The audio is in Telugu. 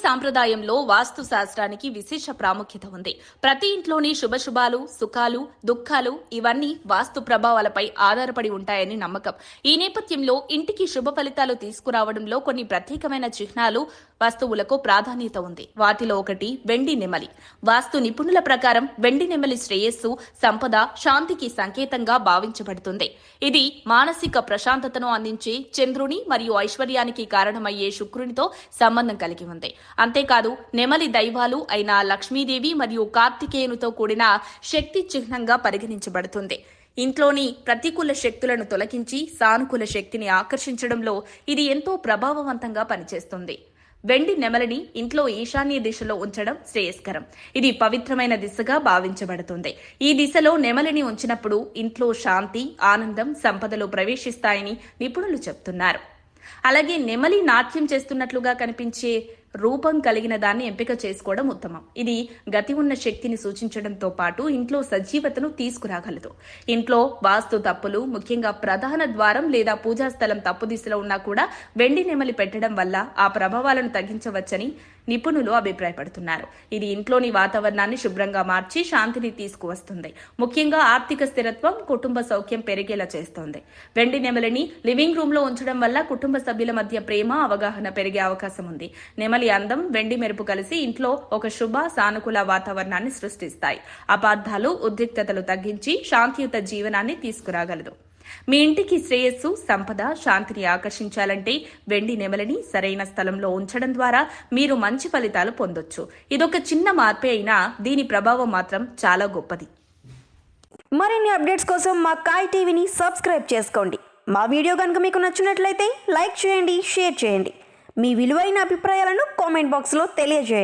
సాంప్రదాయంలో వాస్తు శాస్త్రానికి విశేష ప్రాముఖ్యత ఉంది. ప్రతి ఇంట్లోని శుభాలు, సుఖాలు, దుఃఖాలు ఇవన్నీ వాస్తు ప్రభావాలపై ఆధారపడి ఉంటాయని నమ్మకం. ఈ నేపథ్యంలో ఇంటికి శుభ ఫలితాలు తీసుకురావడంలో కొన్ని ప్రత్యేకమైన చిహ్నాలు, వస్తువులకు ప్రాధాన్యత ఉంది. వాటిలో ఒకటి వెండి నెమలి. వాస్తు నిపుణుల ప్రకారం వెండి నెమలి శ్రేయస్సు, సంపద, శాంతికి సంకేతంగా భావించబడుతుంది. ఇది మానసిక ప్రశాంతతను అందించే చంద్రుని మరియు ఐశ్వర్యానికి కారణమయ్యే శుక్రునితో సంబంధం కలిగి ఉంది. అంతేకాదు నెమలి దైవాలు అయిన లక్ష్మీదేవి మరియు కార్తికేయునితో కూడిన శక్తి చిహ్నంగా పరిగణించబడుతుంది. ఇంట్లోని ప్రతికూల శక్తులను తొలగించి సానుకూల శక్తిని ఆకర్షించడంలో ఇది ఎంతో ప్రభావవంతంగా పనిచేస్తుంది. వెండి నెమలిని ఇంట్లో ఈశాన్య దిశలో ఉంచడం శ్రేయస్కరం. ఇది పవిత్రమైన దిశగా భావించబడుతుంది. ఈ దిశలో నెమలిని ఉంచినప్పుడు ఇంట్లో శాంతి, ఆనందం, సంపదలు ప్రవేశిస్తాయని నిపుణులు చెబుతున్నారు. అలాగే నెమలి నాట్యం చేస్తున్నట్లుగా కనిపించే రూపం కలిగిన దాన్ని ఎంపిక చేసుకోవడం ఉత్తమం. ఇది గతి ఉన్న శక్తిని సూచించడంతో పాటు ఇంట్లో సజీవతను తీసుకురాగలదు. ఇంట్లో వాస్తు తప్పులు, ముఖ్యంగా ప్రధాన ద్వారం లేదా పూజా స్థలం తప్పు దిశలో ఉన్నా కూడా వెండి నెమలి పెట్టడం వల్ల ఆ ప్రభావాలను తగ్గించవచ్చని నిపుణులు అభిప్రాయపడుతున్నారు. ఇది ఇంట్లోని వాతావరణాన్ని శుభ్రంగా మార్చి శాంతిని తీసుకువస్తుంది. ముఖ్యంగా ఆర్థిక స్థిరత్వం, కుటుంబ సౌఖ్యం పెరిగేలా చేస్తోంది. వెండి నెమలిని లివింగ్ రూమ్ లో ఉంచడం వల్ల కుటుంబ సభ్యుల మధ్య ప్రేమ, అవగాహన పెరిగే అవకాశం ఉంది. నెమలి అందం, వెండి మెరుపు కలిసి ఇంట్లో ఒక శుభ, సానుకూల వాతావరణాన్ని సృష్టిస్తాయి. అపార్థాలు, ఉద్రిక్తతలు తగ్గించి శాంతియుత జీవనాన్ని తీసుకురాగలదు. మీ ఇంటికి శ్రేయస్సు, సంపద, శాంతిని ఆకర్షించాలంటే వెండి నెమలిని సరైన స్థలంలో ఉంచడం ద్వారా మీరు మంచి ఫలితాలు పొందొచ్చు. ఇదొక చిన్న మార్పే అయినా దీని ప్రభావం మాత్రం చాలా గొప్పది. మరిన్ని అప్డేట్స్ కోసం మా కాయ్ టీవీని సబ్స్క్రైబ్ చేసుకోండి. మా వీడియో కనుక మీకు నచ్చినట్లయితే లైక్ చేయండి, షేర్ చేయండి. మీ విలువైన అభిప్రాయాలను కామెంట్ బాక్స్లో తెలియజేయండి.